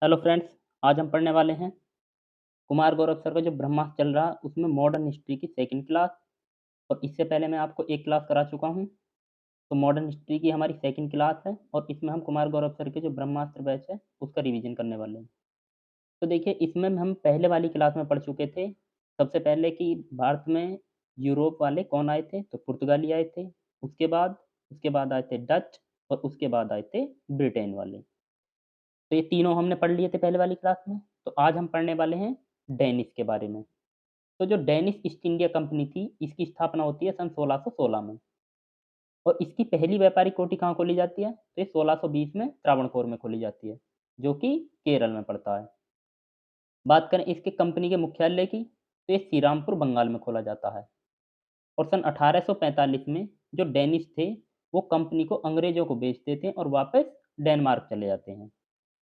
Hello friends, आज हम पढ़ने वाले हैं कुमार गौरव सर का जो ब्रह्मास्त्र चल रहा उसमें मॉडर्न हिस्ट्री की सेकंड क्लास। और इससे पहले मैं आपको एक क्लास करा चुका हूं। तो मॉडर्न हिस्ट्री की हमारी सेकंड क्लास है और इसमें हम कुमार गौरव सर के जो ब्रह्मास्त्र बैच है उसका रिवीजन करने वाले हैं। तो देखिए, इसमें हम पहले वाली क्लास में पढ़ चुके थे सबसे पहले कि भारत में यूरोप वाले कौन आए थे, तो पुर्तगाली आए थे। उसके बाद आए थे डच और उसके बाद आए थे ब्रिटेन वाले। तो ये तीनों हमने पढ़ लिए थे पहले वाली क्लास में। तो आज हम पढ़ने वाले हैं डेनिस के बारे में। तो जो डेनिस ईस्ट इंडिया कंपनी थी, इसकी स्थापना होती है सन 1616 में। और इसकी पहली व्यापारिक कोठी कहाँ खोली जाती है, तो ये 1620 में त्रावणकोर में खोली जाती है, जो कि केरल में पड़ता है। बात करें इसके कंपनी के मुख्यालय की, तो ये श्रीरामपुर बंगाल में खोला जाता है। और सन 1845 में जो डेनिस थे, वो कंपनी को अंग्रेजों को बेच देते हैं और वापस डेनमार्क चले जाते हैं।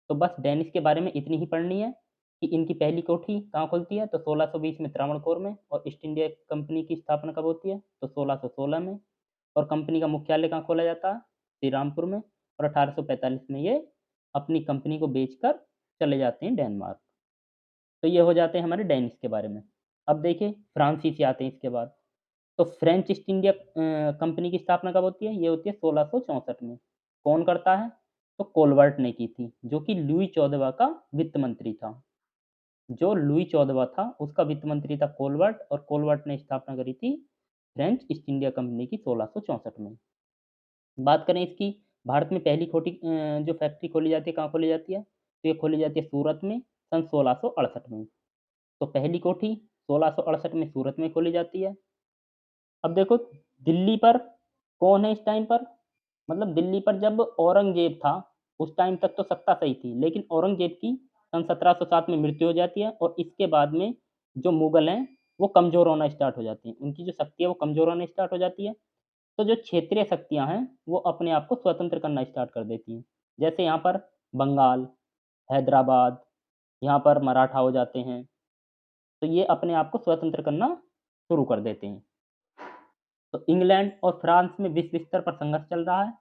तो बस डेनिस के बारे में इतनी ही पढ़नी है कि इनकी पहली कोठी कहाँ खुलती है, तो 1620 में त्रावणकोर में। और ईस्ट इंडिया कंपनी की स्थापना कब होती है, तो 1616 में। और कंपनी का मुख्यालय कहाँ खोला जाता है, श्री रामपुर में। और 1845 में ये अपनी कंपनी को बेचकर चले जाते हैं डेनमार्क। तो ये हो जाते हैं हमारे डेनिस के बारे में। अब देखिए, फ्रांसीसी आते हैं इसके बाद। तो फ्रेंच ईस्ट इंडिया कंपनी की स्थापना कब होती है, ये होती है 1664 में। कौन करता है, तो कोलवर्ट ने की थी, जो कि लुई 14वां का वित्त मंत्री था। जो लुई 14वां था उसका वित्त मंत्री था कोलवर्ट, और कोलवर्ट ने स्थापना करी थी फ्रेंच ईस्ट इंडिया कंपनी की 1664 में। बात करें इसकी, भारत में पहली जो फैक्ट्री खोली जाती है, कहाँ खोली जाती है, तो ये खोली जाती है सूरत में सन 1668 में। तो पहली कोठी 1668 में सूरत में खोली जाती है। अब देखो, दिल्ली पर कौन है इस टाइम पर, मतलब दिल्ली पर जब औरंगजेब था उस टाइम तक तो सत्ता सही थी, लेकिन औरंगजेब की सन 1707 में मृत्यु हो जाती है। और इसके बाद में जो मुगल हैं वो कमज़ोर होना स्टार्ट हो जाती हैं, उनकी जो शक्ति है वो कमज़ोर होने स्टार्ट हो जाती है। तो जो क्षेत्रीय शक्तियाँ हैं वो अपने आप को स्वतंत्र करना स्टार्ट कर देती हैं। जैसे यहाँ पर बंगाल, हैदराबाद, यहाँ पर मराठा हो जाते हैं। तो ये अपने आप को स्वतंत्र करना शुरू कर देते हैं। तो इंग्लैंड और फ्रांस में विश्व स्तर पर संघर्ष चल रहा है।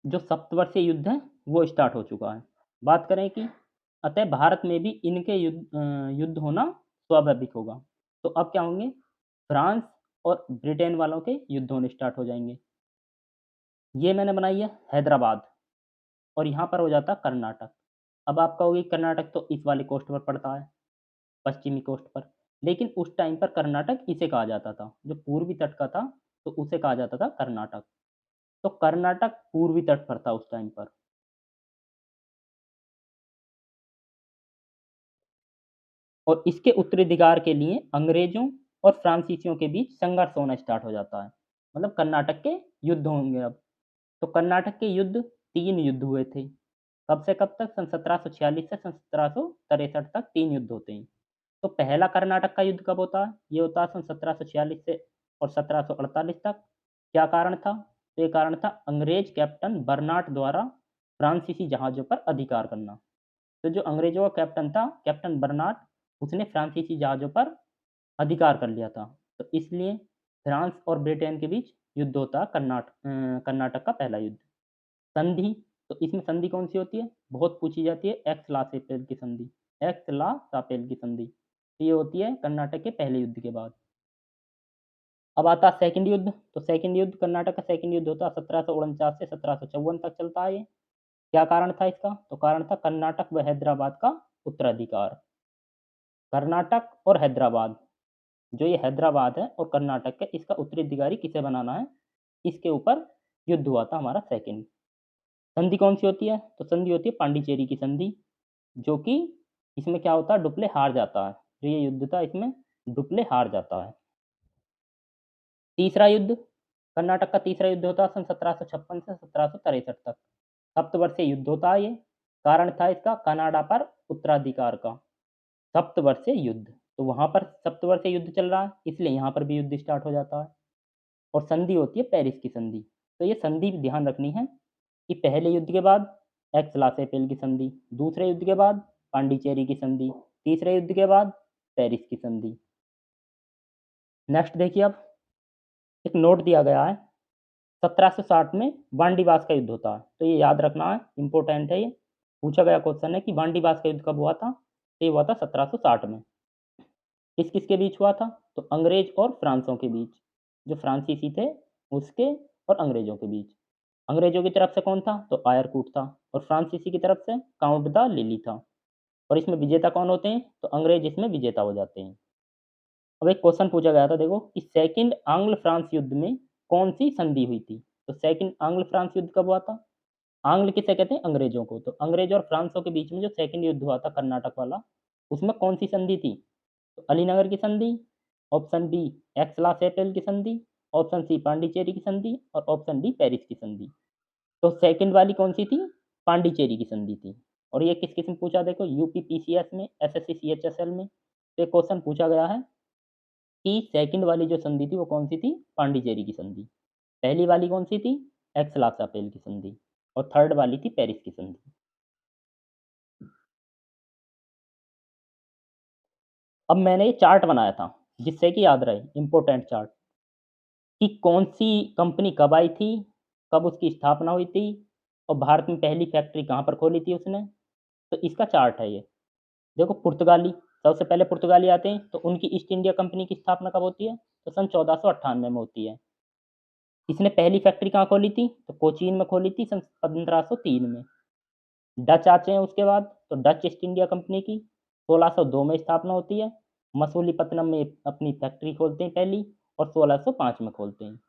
जो सप्तवर्षीय युद्ध है वो स्टार्ट हो चुका है। बात करें कि अतः भारत में भी इनके युद्ध होना स्वाभाविक होगा। तो अब क्या होंगे, फ्रांस और ब्रिटेन वालों के युद्ध होने स्टार्ट हो जाएंगे। ये मैंने बनाई है हैदराबाद, और यहाँ पर हो जाता कर्नाटक। अब आप कहोगे कर्नाटक तो इस वाले कोस्ट पर पड़ता है, पश्चिमी कोस्ट पर। लेकिन उस टाइम पर कर्नाटक इसे कहा जाता था, जो पूर्वी तट का था तो उसे कहा जाता था कर्नाटक। तो कर्नाटक पूर्वी तट पर था उस टाइम पर। और इसके उत्तराधिकार के लिए अंग्रेजों और फ्रांसीसियों के बीच संघर्ष होना स्टार्ट हो जाता है। मतलब कर्नाटक के युद्ध होंगे अब। तो कर्नाटक के युद्ध, 3 युद्ध हुए थे। कब से कब तक, सन 1746 से सन 1763 तक 3 युद्ध होते हैं। तो पहला कर्नाटक का युद्ध कब होता है, ये होता है सन 1746 से और 1748 तक। क्या कारण था, तो ये कारण था अंग्रेज कैप्टन बर्नाट द्वारा फ्रांसीसी जहाज़ों पर अधिकार करना। तो जो अंग्रेज़ों का कैप्टन था, कैप्टन बर्नाट, उसने फ्रांसीसी जहाज़ों पर अधिकार कर लिया था। तो इसलिए फ्रांस और ब्रिटेन के बीच युद्ध होता है, कर्नाटक का पहला युद्ध। संधि, तो इसमें संधि कौन-सी होती है? बहुत पूछी जाती है, एक्स-ला-शापेल की संधि। एक्स-ला-शापेल की संधि। तो ये होती है कर्नाटक के पहले युद्ध के बाद। अब आता है सेकंड युद्ध। तो सेकंड युद्ध, कर्नाटक का सेकंड युद्ध होता है 1749 से 1754 तक चलता है ये। क्या कारण था इसका? तो कारण था कर्नाटक व हैदराबाद का उत्तराधिकार। कर्नाटक और हैदराबाद, जो ये हैदराबाद है और कर्नाटक है, इसका उत्तराधिकारी किसे बनाना है, इसके ऊपर युद्ध हुआ था हमारा सेकंड। संधि कौन सी होती है, तो संधि होती है पांडिचेरी की संधि, जो कि इसमें क्या होता है, डुप्ले हार जाता है। जो ये युद्ध था इसमें डुप्ले हार जाता है। तीसरा युद्ध, कर्नाटक का तीसरा युद्ध होता है सन 1756 से 1763 तक। सप्तवर्षीय युद्ध होता है ये। कारण था इसका कनाडा पर उत्तराधिकार का। सप्तवर्षीय युद्ध, तो वहाँ पर सप्तवर्षीय युद्ध चल रहा है, इसलिए यहाँ पर भी युद्ध स्टार्ट हो जाता है। और संधि होती है पेरिस की संधि। तो ये संधि भी ध्यान रखनी है कि पहले युद्ध के बाद एक्स-ला-शापेल की संधि, दूसरे युद्ध के बाद पांडिचेरी की संधि, तीसरे युद्ध के बाद पेरिस की संधि। नेक्स्ट देखिए, अब एक नोट दिया गया है, 1760 में वांडीवास का युद्ध होता है। तो ये याद रखना है, इंपॉर्टेंट है ये। पूछा गया क्वेश्चन है कि वांडीबास का युद्ध कब हुआ था? तो ये हुआ था 1760 में। किस-किस के बीच हुआ था? तो अंग्रेज और फ्रांसों के बीच। जो फ्रांसीसी थे उसके और अंग्रेजों के बीच। अंग्रेजों की तरफ से कौन था? तो आयरकूट था और फ्रांसीसी की तरफ से काउंट द लिली था। और इसमें विजेता कौन होते हैं? तो अंग्रेज इसमें विजेता हो जाते हैं। अब एक क्वेश्चन पूछा गया था देखो कि सेकंड आंग्ल-फ्रांस युद्ध में कौन-सी संधि हुई थी? तो सेकंड आंग्ल-फ्रांस युद्ध कब हुआ था? आंग्ल किसे कहते हैं? अंग्रेजों को। तो अंग्रेज और फ्रांसों के बीच में जो सेकंड युद्ध हुआ था कर्नाटक वाला, उसमें कौन-सी संधि थी? तो अलीनगर की संधि, ऑप्शन बी एक्स-ला-चैपल की संधि, ऑप्शन सी पांडिचेरी की संधि और ऑप्शन डी पेरिस की संधि। तो सेकंड वाली कौन-सी थी? पांडिचेरी की संधि थी। और ये किस-किस में पूछा देखो यूपी पीसीएस में, एसएससी सीएचएसएल में। तो एक क्वेश्चन पूछा गया है कि सेकंड वाली जो संधि थी वो कौन-सी थी? पांडिचेरी की संधि। पहली वाली कौन-सी थी? एक्स-ला-शापेल की संधि और थर्ड वाली थी पेरिस की संधि। अब मैंने ये चार्ट बनाया था, जिससे कि याद रहे इम्पोर्टेंट चार्ट कि कौन-सी कंपनी कब आई थी, कब उसकी स्थापना हुई थी और भारत में पहली फैक्ट्री कहाँ पर खोली थी उसने। तो इसका चार्ट है ये। देखो पुर्तगाली, सबसे पहले पुर्तगाली आते हैं, तो उनकी ईस्ट इंडिया कंपनी की स्थापना कब होती है? तो सन 1498 में होती है। इसने पहली फैक्ट्री कहाँ खोली थी? तो कोचीन में खोली थी सन 1503 में। डच आते हैं उसके बाद, तो डच ईस्ट इंडिया कंपनी की 1602 में स्थापना होती है। मसूलीपट्टनम में अपनी फैक्ट्री खोलते हैं पहली और 1605 में खोलते हैं।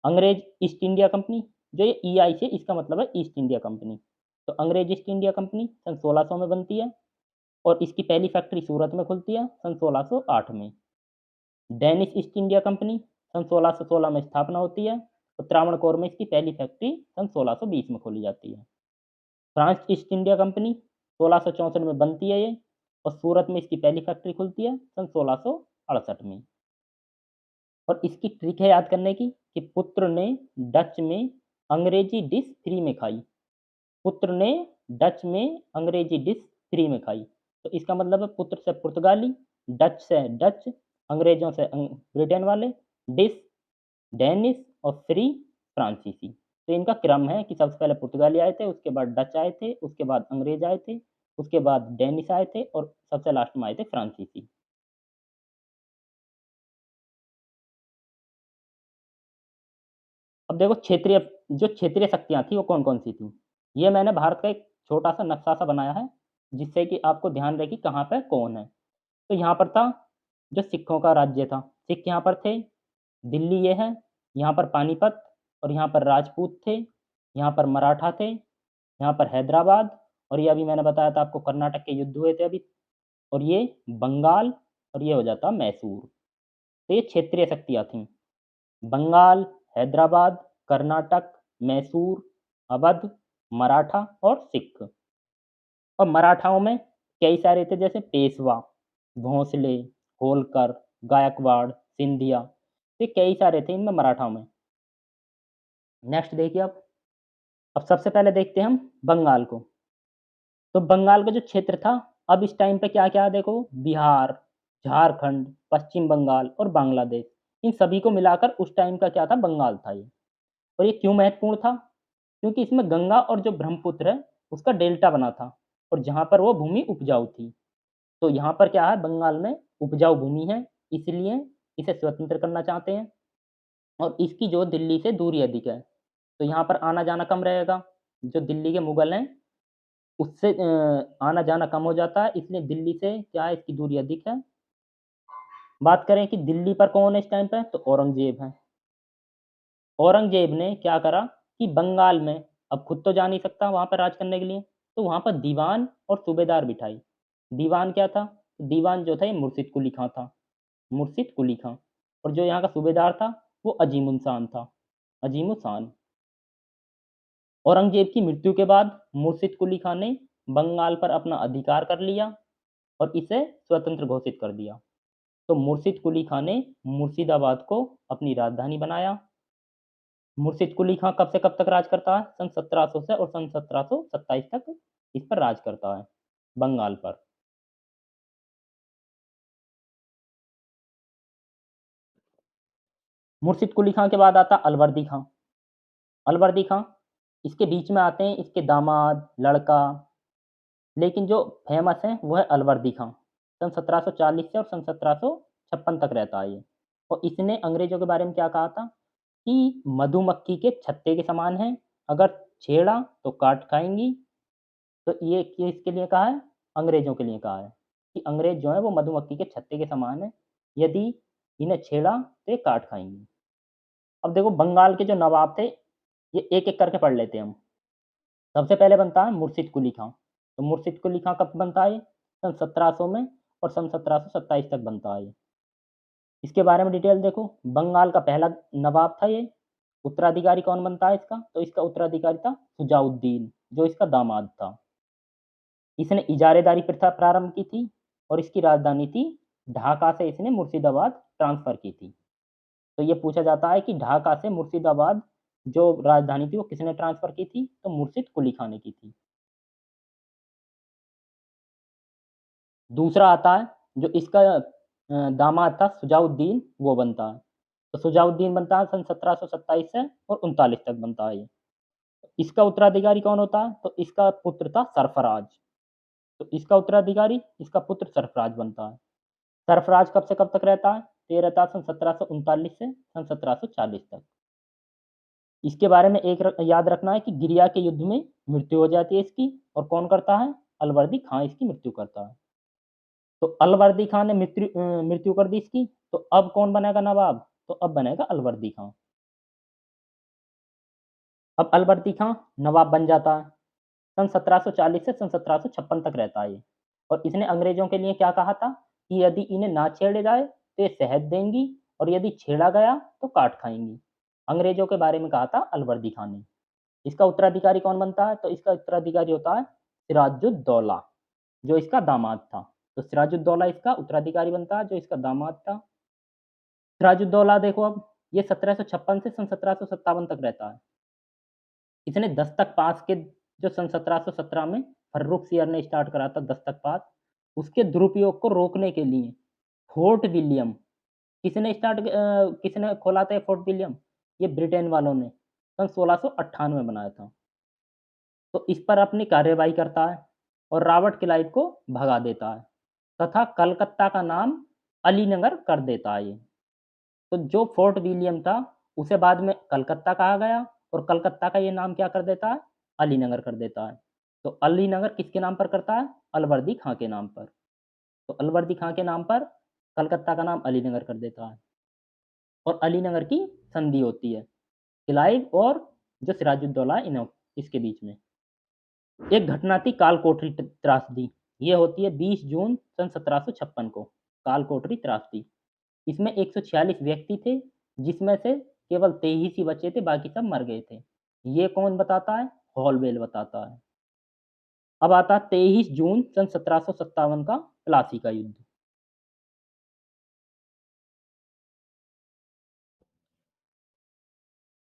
अंग्रेज ईस्ट इंडिया कंपनी, जो ये ईआई से इसका मतलब है ईस्ट इंडिया कंपनी। तो अंग्रेज ईस्ट इंडिया कंपनी सन 1600 में बनती है और इसकी पहली फैक्ट्री सूरत में खुलती है सन 1608 में। डेनिश ईस्ट इंडिया कंपनी सन 1616 में स्थापना होती है और त्रावणकोर में इसकी पहली फैक्ट्री सन 1620 में खोली जाती है। फ्रांस ईस्ट इंडिया कंपनी 1664 में बनती है ये और सूरत में इसकी पहली फैक्ट्री खुलती है सन 1668 में। और इसकी ट्रिक है याद करने की कि पुत्र ने डच में अंग्रेजी डिश फ्री में खाई। पुत्र ने डच में अंग्रेजी डिश फ्री में खाई। तो इसका मतलब है पुत्र से पुर्तगाली, डच से डच, अंग्रेजों से ब्रिटेन वाले, डिश डेनिश और फ्री फ्रांसीसी। तो इनका क्रम है कि सबसे पहले पुर्तगाली आए थे, उसके बाद डच आए थे, उसके बाद अंग्रेज आए थे, उसके बाद डेनिश आए थे और सबसे लास्ट में आए थे फ्रांसीसी। अब देखो जो क्षेत्रीय शक्तियाँ थी वो कौन-कौन सी थी? ये मैंने भारत का एक छोटा-सा नक्शा-सा बनाया है, जिससे कि आपको ध्यान रहे कि कहाँ पे कौन है। तो यहाँ पर था जो सिखों का राज्य था, सिख यहाँ पर थे, दिल्ली ये है, यहाँ पर पानीपत और यहाँ पर राजपूत थे, यहाँ पर मराठा थे, यहाँ पर हैदराबाद और ये अभी मैंने बताया था आपको कर्नाटक के युद्ध हुए थे अभी और ये बंगाल और ये हो जाता मैसूर। तो ये क्षेत्रीय शक्तियाँ थीं। बंगाल, हैदराबाद, कर्नाटक, मैसूर, अवध, मराठा और सिख। और मराठाओं में कई सारे थे जैसे पेशवा, भोंसले, होलकर, गायकवाड़, सिंधिया, ये कई सारे थे इनमें मराठाओं में। नेक्स्ट देखिए आप। अब सबसे पहले देखते हैं हम बंगाल को। तो बंगाल का जो क्षेत्र था, अब इस टाइम पे क्या-क्या है देखो, बिहार, झारखंड, पश्चिम बंगाल और बांग्लादेश, इन सभी को मिलाकर उस टाइम का क्या था, बंगाल था ये। और ये क्यों महत्वपूर्ण था? क्योंकि इसमें गंगा और जो ब्रह्मपुत्र है, उसका डेल्टा बना था और जहाँ पर वो भूमि उपजाऊ थी। तो यहाँ पर क्या है, बंगाल में उपजाऊ भूमि है, इसलिए इसे स्वतंत्र करना चाहते हैं और इसकी जो दिल्ली से दूरी अधिक है, तो यहाँ पर आना-जाना कम रहेगा। जो दिल्ली के मुगल हैं, उससे आना-जाना कम हो जाता है, इसलिए दिल्ली से क्या है, इसकी दूरी अधिक है। बात करें कि दिल्ली पर कौन है इस टाइम पे, तो औरंगज़ेब हैं। औरंगज़ेब ने क्या करा कि बंगाल में अब खुद तो जा नहीं सकता वहाँ पर राज करने के लिए, तो वहाँ पर दीवान और सूबेदार बिठाए। दीवान क्या था? दीवान जो था ये मुर्शिद कुली खां था, मुर्शिद कुली खां और जो यहाँ का सूबेदार था, वो अजीमुन था, अजीमुशान। औरंगज़ेब की मृत्यु के बाद मुर्शिद कुली खां ने बंगाल पर अपना अधिकार कर लिया और इसे स्वतंत्र घोषित कर दिया। तो मुर्शिद कुली खां ने मुर्शिदाबाद को अपनी राजधानी बनाया। मुर्शिद कुली खां कब से कब तक राज करता है? सन 1700 से और सन 1727 तक इस पर राज करता है, बंगाल पर। मुर्शिद कुली खां के बाद आता अलवर्दी खां। अलवर्दी खां, इसके बीच में आते हैं इसके दामाद, लड़का लेकिन जो फेमस है वो है अलवर्दी खां। सन 1740 से और सन 1756 तक रहता है ये। और इसने अंग्रेज़ों के बारे में क्या कहा था कि मधुमक्खी के छत्ते के समान है, अगर छेड़ा तो काट खाएँगी। तो ये किसके लिए कहा है? अंग्रेज़ों के लिए कहा है कि अंग्रेज़ जो हैं वो मधुमक्खी के छत्ते के समान हैं, यदि इन्हें छेड़ा तो ये काट खाएँगी। अब देखो बंगाल के जो नवाब थे, ये एक-एक करके पढ़ लेते हैं हम। सबसे पहले बनता है मुर्शिद कुली खां। तो मुर्शिद कुली खां कब बनता है ये? सन 1700 में और सन 1727 तक बनता है ये। इसके बारे में डिटेल देखो, बंगाल का पहला नवाब था ये। उत्तराधिकारी कौन बनता है इसका? तो इसका उत्तराधिकारी था शुजाउद्दीन, जो इसका दामाद था। इसने इजारेदारी प्रथा प्रारंभ की थी और इसकी राजधानी थी ढाका से इसने मुर्शिदाबाद ट्रांसफ़र की थी। तो ये पूछा जाता है कि ढाका से मुर्शिदाबाद जो राजधानी थी वो किसने ट्रांसफ़र की थी? तो मुर्शिद कुली खां ने की थी। दूसरा आता है जो इसका दामाद था शुजाउद्दीन वो बनता है। तो शुजाउद्दीन बनता है सन 1727 से और 39 तक बनता है ये। इसका उत्तराधिकारी कौन होता है? तो इसका पुत्र था सरफराज। तो इसका उत्तराधिकारी इसका पुत्र सरफराज बनता है। सरफराज कब से कब तक रहता है? तो ये रहता है सन 1739 से सन 1740 तक। इसके बारे में एक याद रखना है कि गिरिया के युद्ध में मृत्यु हो जाती है इसकी और कौन करता है? अलवर्दी खां इसकी मृत्यु करता है। तो अलवर्दी खां ने मृत्यु कर दी इसकी, तो अब कौन बनेगा नवाब? तो अब बनेगा अलवर्दी खां। अब अलवर्दी खां नवाब बन जाता है। सन 1740 से सन 1756 तक रहता है ये। और इसने अंग्रेज़ों के लिए क्या कहा था कि यदि इन्हें ना छेड़े जाए तो ये शहद देंगी और यदि छेड़ा गया तो काट खाएँगी। अंग्रेज़ों के बारे में कहा था अलवर्दी खां ने। इसका उत्तराधिकारी कौन बनता है? तो इसका उत्तराधिकारी होता है सिराजुद्दौला, जो इसका दामाद था। तो सिराजुद्दौला इसका उत्तराधिकारी बनता है, जो इसका दामाद था। सिराजुद्दौला देखो अब, ये 1756 से सन 1757 तक रहता है। इसने दस्तक पास के जो सन 1717 में फर्रुखसियर ने स्टार्ट करा था दस्तक पास, उसके दुरुपयोग को रोकने के लिए फोर्ट विलियम किसने खोला था ये फोर्ट विलियम? ये ब्रिटेन वालों ने सन 1698 में बनाया था। तो इस पर अपनी कार्यवाही करता है और रॉबर्ट क्लाइव को भगा देता है तथा कलकत्ता का नाम अलीनगर कर देता है ये। तो जो फोर्ट विलियम था, उसे बाद में कलकत्ता कहा गया और कलकत्ता का ये नाम क्या कर देता है? अलीनगर कर देता है। तो अलीनगर किसके नाम पर करता है? अलवर्दी खां के नाम पर। तो अलवर्दी खां के नाम पर कलकत्ता का नाम अलीनगर कर देता है और अलीनगर की संधि होती है क्लाइव और जो सिराजुद्दौला इसके बीच में। एक घटना थी कालकोठरी त्रासदी। ये होती है 20 जून सन 1756 को, कालकोठरी त्रासदी। इसमें 146 व्यक्ति थे, जिसमें से केवल 23 ही बचे थे, बाकी सब मर गए थे। ये कौन बताता है? हॉलवेल बताता है। अब आता है 23 जून सन 1757 का प्लासी का युद्ध।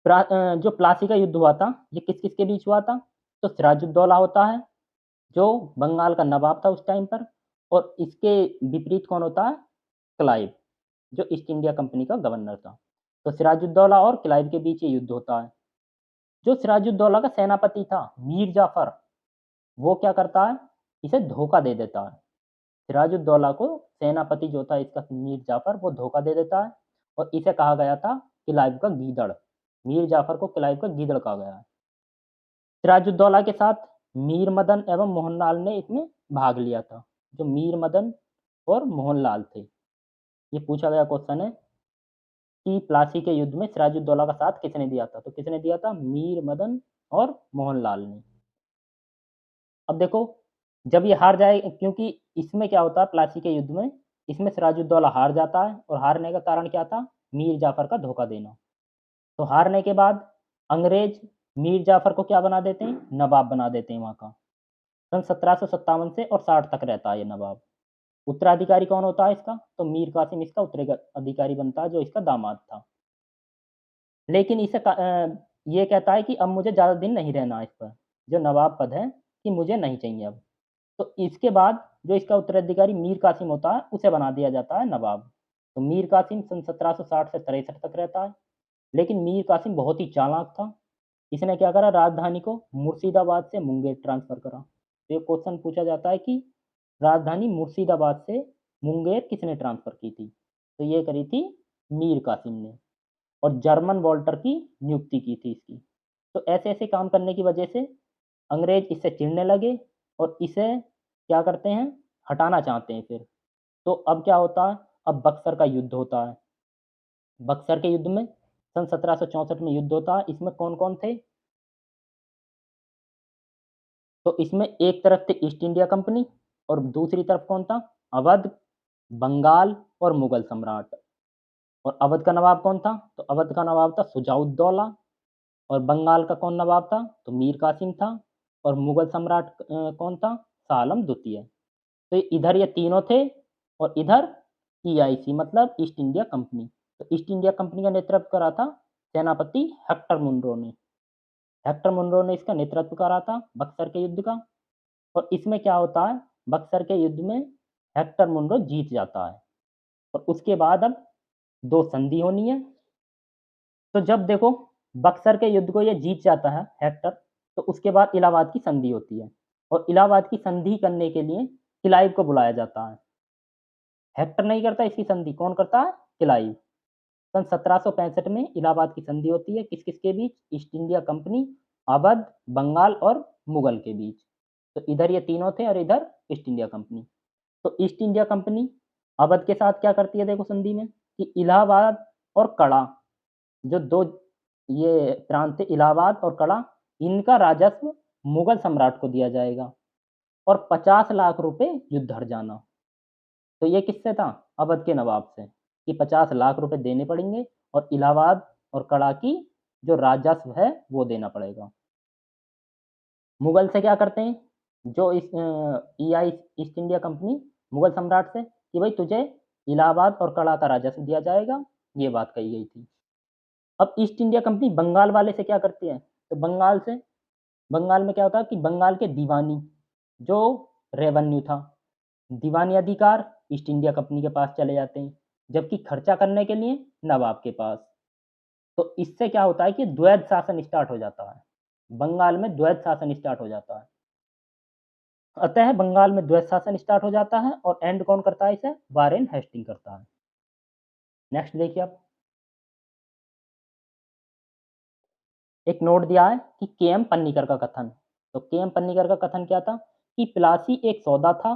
जो प्लासी का युद्ध हुआ था, ये किस-किस के बीच हुआ था? तो सिराजुद्दौला होता है, जो बंगाल का नवाब था उस टाइम पर और इसके विपरीत कौन होता है? क्लाइव, जो ईस्ट इंडिया कंपनी का गवर्नर था। तो सिराजुद्दौला और क्लाइव के बीच ये युद्ध होता है। जो सिराजुद्दौला का सेनापति था, मीर जाफ़र, वो क्या करता है? इसे धोखा दे देता है। सिराजुद्दौला को सेनापति जो था इसका मीर जाफ़र, वो धोखा दे देता है और इसे कहा गया था क्लाइव का गीदड़। मीर जाफ़र को क्लाइव का गीदड़ कहा गया है। सिराजुद्दौला के साथ मीर मदन एवं मोहनलाल ने इसमें भाग लिया था। जो मीर मदन और मोहनलाल थे। ये पूछा गया क्वेश्चन है कि प्लासी के युद्ध में सिराजुद्दौला का साथ किसने दिया था? तो किसने दिया था? मीर मदन और मोहनलाल ने। अब देखो, जब ये हार जाए क्योंकि इसमें क्या होता है प्लासी के युद्ध में, इसमें सिराजुद्दौला हार जाता है और हारने का कारण क्या था? मीर जाफ़र का धोखा देना। तो हारने के बाद अंग्रेज़ मीर जाफ़र को क्या बना देते हैं? नवाब बना देते हैं वहाँ का। सन 1757 से और 60 तक रहता है ये नवाब। उत्तराधिकारी कौन होता है इसका? तो मीर कासिम इसका उत्तराधिकारी बनता है, जो इसका दामाद था। लेकिन ये कहता है कि अब मुझे ज़्यादा दिन नहीं रहना है इस पर, जो नवाब पद है कि मुझे नहीं चाहिए अब। तो इसके बाद जो इसका उत्तराधिकारी मीर कासिम होता है, उसे बना दिया जाता है नवाब। तो मीर कासिम सन 1760 से 63 तक रहता है। लेकिन मीर कासिम बहुत ही चालाक था। इसने क्या करा? राजधानी को मुर्शिदाबाद से मुंगेर ट्रांसफ़र करा। तो ये क्वेश्चन पूछा जाता है कि राजधानी मुर्शिदाबाद से मुंगेर किसने ट्रांसफ़र की थी? तो ये करी थी मीर कासिम ने, और जर्मन वॉल्टर की नियुक्ति की थी इसकी। तो ऐसे-ऐसे काम करने की वजह से अंग्रेज इससे चिढ़ने लगे और इसे क्या करते हैं, हटाना चाहते हैं फिर। तो अब क्या होता है, अब बक्सर का युद्ध होता है। बक्सर के युद्ध में सन 1764 में युद्ध होता है। इसमें कौन-कौन थे? तो इसमें एक तरफ थे ईस्ट इंडिया कंपनी और दूसरी तरफ कौन था? अवध, बंगाल और मुगल सम्राट। और अवध का नवाब कौन था? तो अवध का नवाब था शुजाउद्दौला, और बंगाल का कौन नवाब था? तो मीर कासिम था, और मुगल सम्राट कौन था? शाह आलम द्वितीय। तो इधर ये तीनों थे और इधर ईआईसी मतलब ईस्ट इंडिया कंपनी। तो ईस्ट इंडिया कंपनी का नेतृत्व करा था सेनापति हेक्टर मुनरो ने। हेक्टर मुनरो ने इसका नेतृत्व करा था बक्सर के युद्ध का। और इसमें क्या होता है, बक्सर के युद्ध में हेक्टर मुनरो जीत जाता है और उसके बाद अब 2 संधि होनी है। तो जब देखो बक्सर के युद्ध को ये जीत जाता है हेक्टर, तो उसके बाद इलाहाबाद की संधि होती है और इलाहाबाद की संधि करने के लिए क्लाइव को बुलाया जाता है। हेक्टर नहीं करता इसकी संधि, कौन करता है? क्लाइव। सन 1765 में इलाहाबाद की संधि होती है किस-किस के बीच? East India Company, Awadh, Bengal और मुगल के बीच। तो इधर ये तीनों थे और इधर ईस्ट इंडिया कंपनी। तो ईस्ट इंडिया कंपनी अवध के साथ क्या करती है देखो संधि में, कि इलाहाबाद और कड़ा, जो 2 ये प्रांत थे इलाहाबाद और कड़ा, इनका राजस्व मुगल सम्राट को दिया जाएगा और 50 लाख रुपए युद्ध हर्जाना। तो ये किससे था? अवध के नवाब से, कि 50 लाख रुपए देने पड़ेंगे और इलाहाबाद और कड़ा की जो राजस्व है वो देना पड़ेगा। मुगल से क्या करते हैं, जो इस EI east India company Mughal सम्राट से, कि भाई तुझे इलाहाबाद और कड़ा का राजस्व दिया जाएगा, ये बात कही गई थी। अब ईस्ट इंडिया कंपनी बंगाल वाले से क्या करती है, तो बंगाल में क्या होता है कि बंगाल के दीवानी, जो रेवेन्यू था, दीवानी अधिकार ईस्ट इंडिया कंपनी के पास चले जाते हैं, जबकि खर्चा करने के लिए नवाब के पास। तो इससे क्या होता है कि द्वैध शासन स्टार्ट हो जाता है। बंगाल में द्वैध शासन स्टार्ट हो जाता है। अतः बंगाल में द्वैध शासन स्टार्ट हो जाता है और एंड कौन करता है इसे? वारेन हेस्टिंग करता है। नेक्स्ट देखिए आप, एक नोट दिया है कि केएम पन्नीकर का कथन। तो केएम पन्नीकर का कथन क्या था, कि प्लासी एक सौदा था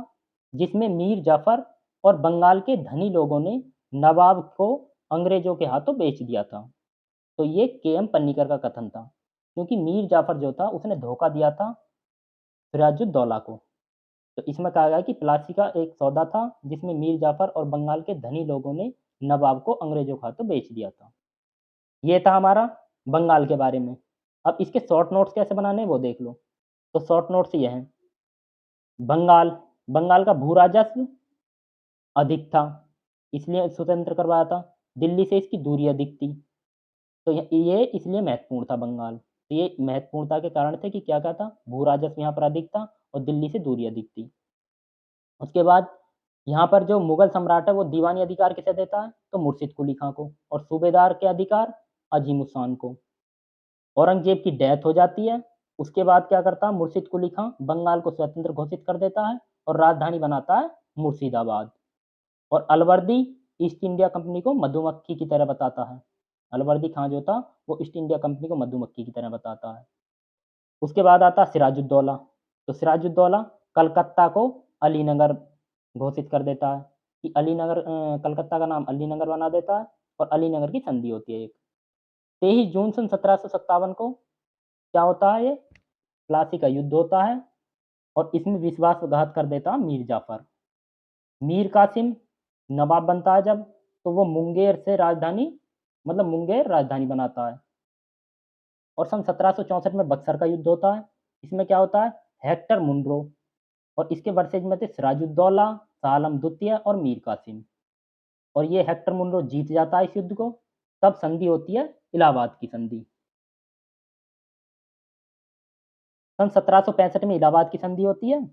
जिसमें मीर जाफर और बंगाल के धनी लोगों ने नवाब को अंग्रेजों के हाथों बेच दिया था। तो ये केएम पन्नीकर का कथन था, क्योंकि मीर जाफर जो था उसने धोखा दिया था सिराजुद्दौला को। तो इसमें कहा गया कि प्लासी का एक सौदा था जिसमें मीर जाफर और बंगाल के धनी लोगों ने नवाब को अंग्रेजों के हाथों बेच दिया था। ये था हमारा बंगाल के बारे में। अब इसके शॉर्ट नोट्स कैसे बनाने हैं वो देख लो। तो शॉर्ट नोट्स ये हैं, बंगाल, बंगाल का भू राजस्व अधिक था, इसलिए स्वतंत्र करवाया था। दिल्ली से इसकी दूरी अधिक थी, तो ये इसलिए महत्वपूर्ण था बंगाल। तो ये महत्वपूर्णता के कारण थे कि क्या-क्या था, भू राजस्व यहाँ पर अधिक था और दिल्ली से दूरी अधिक थी। उसके बाद यहाँ पर जो मुगल सम्राट है वो दीवानी अधिकार किसे देता है, तो मुर्शिद कुली खां को, और सूबेदार के अधिकार अजीमुद्दीन को। औरंगजेब की डेथ हो जाती है, उसके बाद क्या करता है मुर्शिद कुली खां, बंगाल को स्वतंत्र घोषित कर देता है और राजधानी बनाता है मुर्शिदाबाद। और अलवर्दी ईस्ट इंडिया कंपनी को मधुमक्खी की तरह बताता है। अलवर्दी खां जो था वो ईस्ट इंडिया कंपनी को मधुमक्खी की तरह बताता है। उसके बाद आता है सिराजुद्दौला। तो सिराजुद्दौला कलकत्ता को अलीनगर घोषित कर देता है, कि अलीनगर कलकत्ता का नाम अलीनगर बना देता है और अलीनगर की संधि होती है एक। 23 जून सन 1757 को क्या होता है, ये प्लासी का युद्ध होता है और इसमें विश्वासघात कर देता है मीर जाफर। मीर कासिम नवाब बनता है जब, तो वो मुंगेर से राजधानी मतलब मुंगेर राजधानी बनाता है। और सन 1764 में बक्सर का युद्ध होता है। इसमें क्या होता है, हेक्टर मुनरो और इसके वर्सेज में थे सिराजुद्दौला, शाह आलम द्वितीय और मीर कासिम। और ये हेक्टर मुनरो जीत जाता है इस युद्ध को। तब संधि होती है इलाहाबाद की संधि। सन 1765 में इलाहाबाद की संधि होती है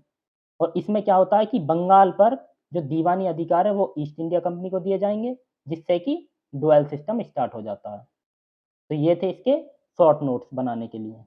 और इसमें क्या होता है कि बंगाल पर जो दीवानी अधिकार है वो ईस्ट इंडिया कंपनी को दिए जाएंगे, जिससे कि डुअल सिस्टम स्टार्ट हो जाता है। तो ये थे इसके शॉर्ट नोट्स बनाने के लिए।